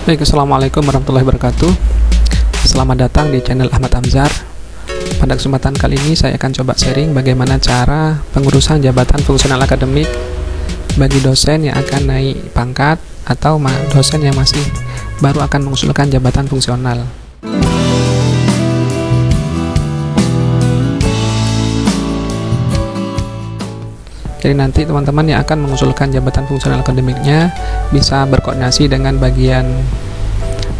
Baik, assalamualaikum warahmatullahi wabarakatuh. Selamat datang di channel Ahmad Amzar. Pada kesempatan kali ini saya akan coba sharing bagaimana cara pengurusan jabatan fungsional akademik bagi dosen yang akan naik pangkat atau dosen yang masih baru akan mengusulkan jabatan fungsional. Jadi nanti teman-teman yang akan mengusulkan jabatan fungsional akademiknya bisa berkoordinasi dengan bagian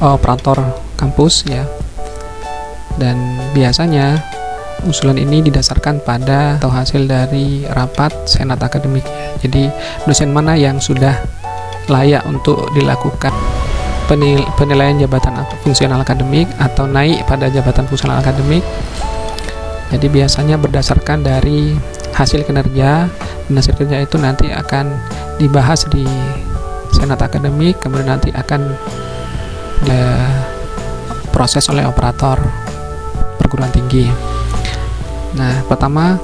operator kampus ya. Dan biasanya usulan ini didasarkan pada atau hasil dari rapat senat akademik ya. Jadi dosen mana yang sudah layak untuk dilakukan penilaian jabatan fungsional akademik atau naik pada jabatan fungsional akademik. Jadi biasanya berdasarkan dari hasil kinerja, dan hasil kerja itu nanti akan dibahas di senat akademik, kemudian nanti akan proses oleh operator perguruan tinggi. Nah, pertama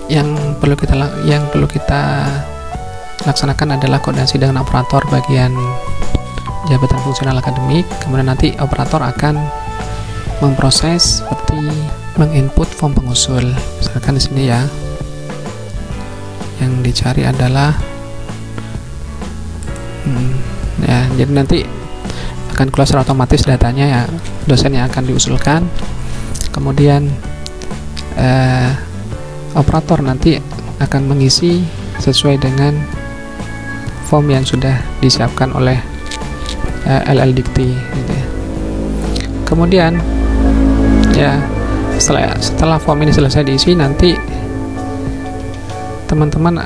yang perlu kita laksanakan adalah koordinasi dengan operator bagian jabatan fungsional akademik. Kemudian nanti operator akan memproses seperti menginput form pengusul. Misalkan di sini ya, yang dicari adalah ya, jadi nanti akan keluar secara otomatis datanya ya, dosen yang akan diusulkan. Kemudian operator nanti akan mengisi sesuai dengan form yang sudah disiapkan oleh LL Dikti gitu ya. Kemudian ya, setelah form ini selesai diisi, nanti teman-teman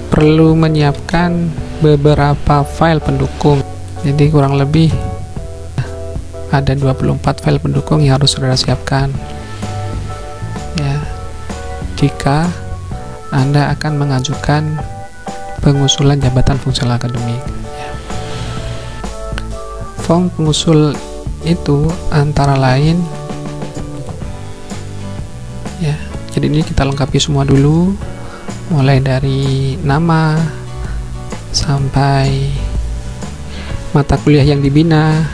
perlu menyiapkan beberapa file pendukung. Jadi kurang lebih ada 24 file pendukung yang harus saudara siapkan ya, jika Anda akan mengajukan pengusulan jabatan fungsional akademik ya. Form pengusul itu antara lain ya, jadi ini kita lengkapi semua dulu, mulai dari nama sampai mata kuliah yang dibina,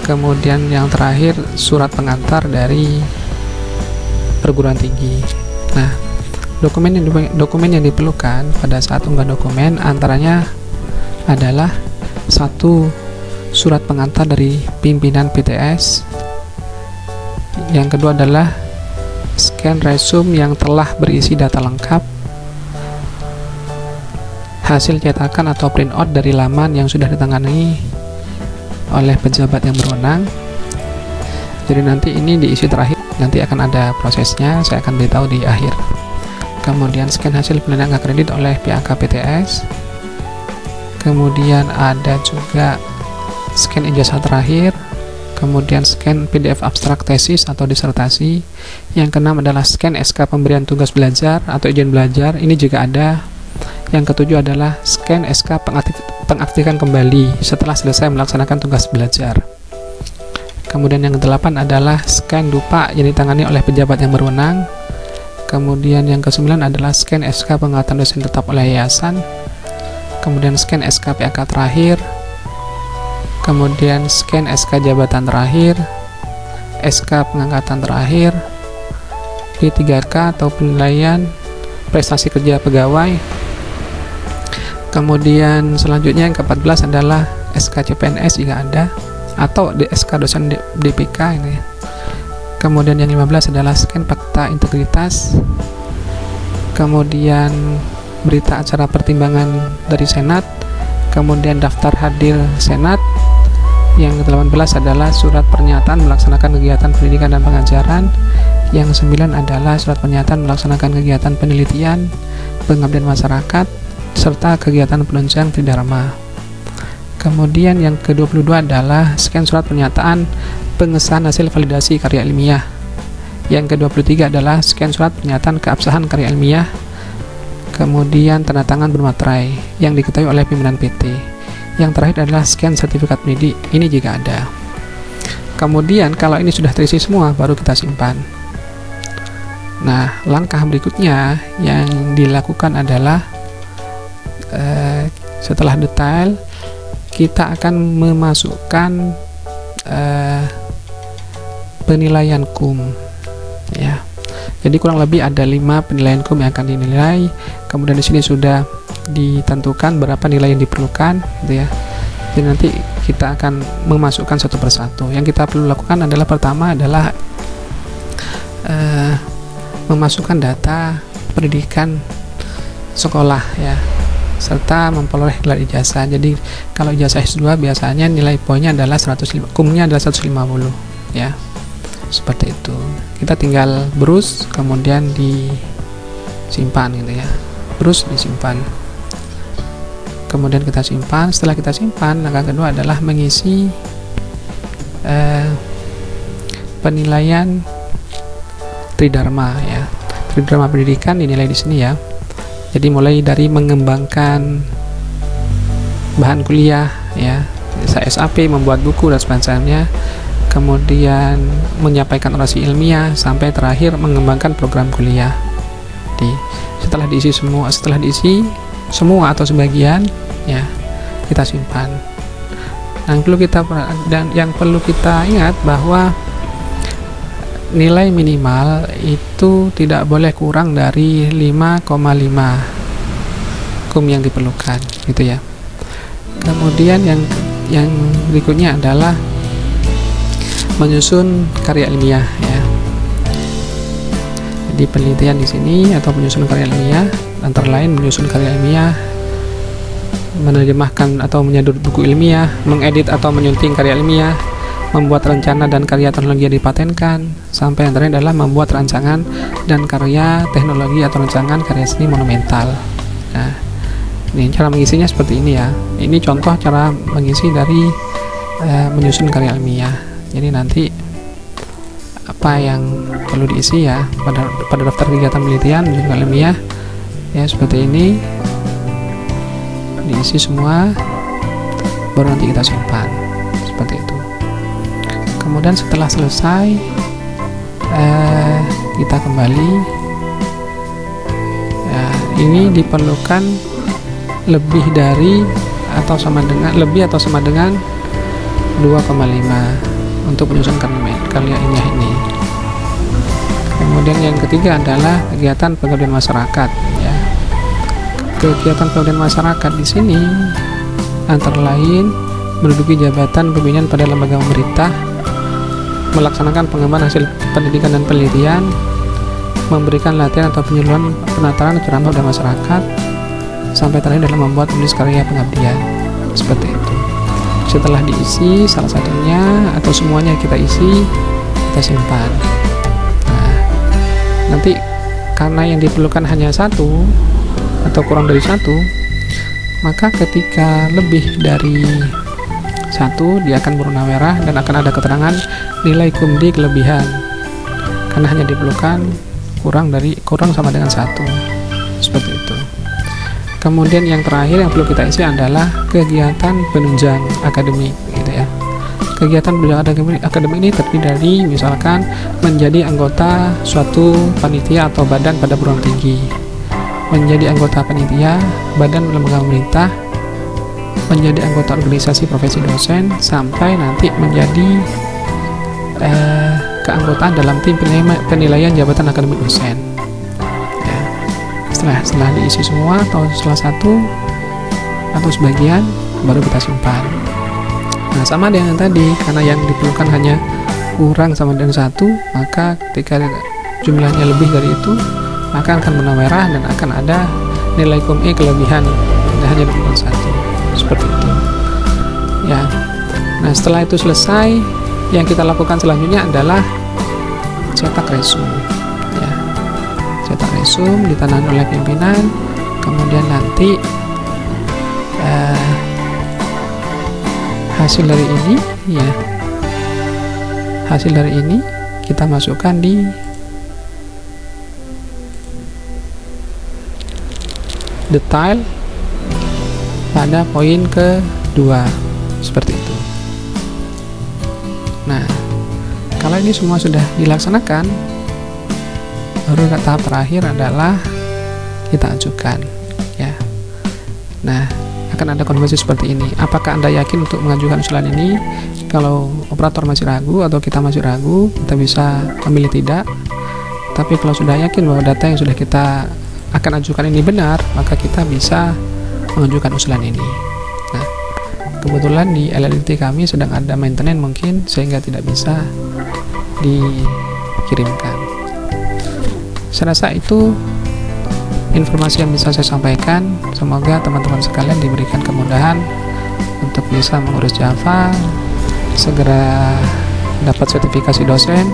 kemudian yang terakhir surat pengantar dari perguruan tinggi. Nah, dokumen yang diperlukan pada saat unggah dokumen antaranya adalah satu, surat pengantar dari pimpinan PTS. Yang kedua adalah scan resume yang telah berisi data lengkap, hasil cetakan atau print out dari laman yang sudah ditangani oleh pejabat yang berwenang. Jadi nanti ini diisi terakhir, nanti akan ada prosesnya, saya akan beritahu di akhir. Kemudian scan hasil penilaian kredit oleh pihak PTS. Kemudian ada juga scan ijazah terakhir. Kemudian scan PDF abstrak tesis atau disertasi. Yang keenam adalah scan SK pemberian tugas belajar atau izin belajar, ini juga ada. Yang ketujuh adalah scan SK pengaktifkan kembali setelah selesai melaksanakan tugas belajar. Kemudian yang kedelapan adalah scan dupa yang ditangani oleh pejabat yang berwenang. Kemudian yang kesembilan adalah scan SK pengangkatan dosen tetap oleh yayasan. Kemudian scan SK PAK terakhir. Kemudian scan SK jabatan terakhir, SK pengangkatan terakhir, P3K atau penilaian prestasi kerja pegawai. Kemudian selanjutnya yang ke-14 adalah SK CPNS jika ada, atau SK dosen DPK ini. Kemudian yang 15 adalah scan fakta integritas. Kemudian berita acara pertimbangan dari Senat. Kemudian daftar hadir Senat. Yang ke-18 adalah surat pernyataan melaksanakan kegiatan pendidikan dan pengajaran. Yang 9 adalah surat pernyataan melaksanakan kegiatan penelitian, pengabdian masyarakat, serta kegiatan penunjang tridharma. Kemudian yang ke-22 adalah scan surat pernyataan pengesahan hasil validasi karya ilmiah. Yang ke-23 adalah scan surat pernyataan keabsahan karya ilmiah. Kemudian tanda tangan bermaterai yang diketahui oleh pimpinan PT. Yang terakhir adalah scan sertifikat pendidik, ini jika ada. Kemudian kalau ini sudah terisi semua, baru kita simpan. Nah, langkah berikutnya yang dilakukan adalah setelah detail kita akan memasukkan penilaian KUM ya. Jadi kurang lebih ada 5 penilaian KUM yang akan dinilai. Kemudian di sini sudah ditentukan berapa nilai yang diperlukan gitu ya. Jadi nanti kita akan memasukkan satu persatu. Yang kita perlu lakukan adalah pertama adalah memasukkan data pendidikan sekolah ya, serta memperoleh gelar ijazah. Jadi kalau ijazah S2 biasanya nilai poinnya adalah 150, KUM-nya adalah 150 ya. Seperti itu. Kita tinggal browse kemudian disimpan gitu ya. Browse disimpan. Kemudian kita simpan. Setelah kita simpan, langkah kedua adalah mengisi penilaian Tridharma ya. Tridharma pendidikan dinilai di sini ya. Jadi mulai dari mengembangkan bahan kuliah ya, SAP, membuat buku dan sebagainya, kemudian menyampaikan orasi ilmiah, sampai terakhir mengembangkan program kuliah. Jadi setelah diisi semua atau sebagian ya, kita simpan. Yang perlu kita ingat bahwa nilai minimal itu tidak boleh kurang dari 5,5 KUM yang diperlukan gitu ya. Kemudian yang berikutnya adalah menyusun karya ilmiah ya. Jadi penelitian di sini atau menyusun karya ilmiah antara lain menyusun karya ilmiah, menerjemahkan atau menyedot buku ilmiah, mengedit atau menyunting karya ilmiah, membuat rencana dan karya teknologi yang dipatenkan, sampai yang terakhir adalah membuat rancangan dan karya teknologi atau rancangan karya seni monumental. Nah, ini cara mengisinya seperti ini ya. Ini contoh cara mengisi dari menyusun karya ilmiah. Jadi nanti apa yang perlu diisi ya pada daftar kegiatan penelitian menyusun karya ilmiah ya, seperti ini diisi semua, baru nanti kita simpan seperti itu. Kemudian setelah selesai kita kembali ya, ini diperlukan lebih atau sama dengan 2,5 untuk menyusun karya ilmiah ini. Kemudian yang ketiga adalah kegiatan pengabdian masyarakat ya. Kegiatan pengabdian masyarakat di sini antara lain menduduki jabatan pimpinan pada lembaga pemerintah, melaksanakan pengembangan hasil pendidikan dan penelitian, memberikan latihan atau penyuluhan penataran ceramah pada masyarakat, sampai terakhir dalam membuat tulis karya pengabdian. Seperti itu. Setelah diisi salah satunya atau semuanya kita isi, kita simpan. Nah, nanti karena yang diperlukan hanya satu atau kurang dari satu, maka ketika lebih dari satu dia akan berwarna merah dan akan ada keterangan nilai KUMDI kelebihan, karena hanya diperlukan kurang sama dengan satu. Seperti itu. Kemudian yang terakhir yang perlu kita isi adalah kegiatan penunjang akademik gitu ya. Kegiatan penunjang akademik ini terdiri dari misalkan menjadi anggota suatu panitia atau badan pada perguruan tinggi, menjadi anggota panitia badan lembaga pemerintah, menjadi anggota organisasi profesi dosen, sampai nanti menjadi keanggotaan dalam tim penilaian jabatan akademik dosen. Setelah diisi semua atau salah satu atau sebagian, baru kita simpan. Nah, sama dengan tadi, karena yang diperlukan hanya kurang sama dengan satu, maka ketika jumlahnya lebih dari itu, maka akan berwarna merah dan akan ada nilai KUMI kelebihan dan hanya diperlukan satu. Seperti itu ya. Nah, setelah itu selesai, yang kita lakukan selanjutnya adalah cetak resume ya. Cetak resume ditandatangani oleh pimpinan, kemudian nanti hasil dari ini kita masukkan di detail pada poin kedua, seperti itu. Nah, kalau ini semua sudah dilaksanakan, baru tahap terakhir adalah kita ajukan ya. Nah, akan ada konfirmasi seperti ini. Apakah Anda yakin untuk mengajukan usulan ini? Kalau operator masih ragu atau kita masih ragu, kita bisa memilih tidak. Tapi kalau sudah yakin bahwa data yang sudah kita akan ajukan ini benar, maka kita bisa mengajukan usulan ini. Nah, kebetulan di LLT kami sedang ada maintenance mungkin, sehingga tidak bisa dikirimkan. Saya rasa itu informasi yang bisa saya sampaikan. Semoga teman-teman sekalian diberikan kemudahan untuk bisa mengurus Java, segera dapat sertifikasi dosen,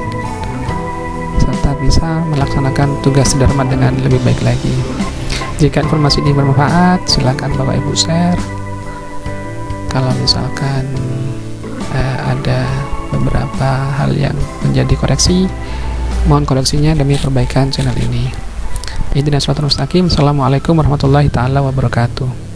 serta bisa melaksanakan tugas Dharma dengan lebih baik lagi. Jika informasi ini bermanfaat, silakan Bapak Ibu share. Kalau misalkan ada beberapa hal yang menjadi koreksi, mohon koreksinya demi perbaikan channel ini. Ihdinas siratal mustaqim. Assalamualaikum warahmatullahi taala wabarakatuh.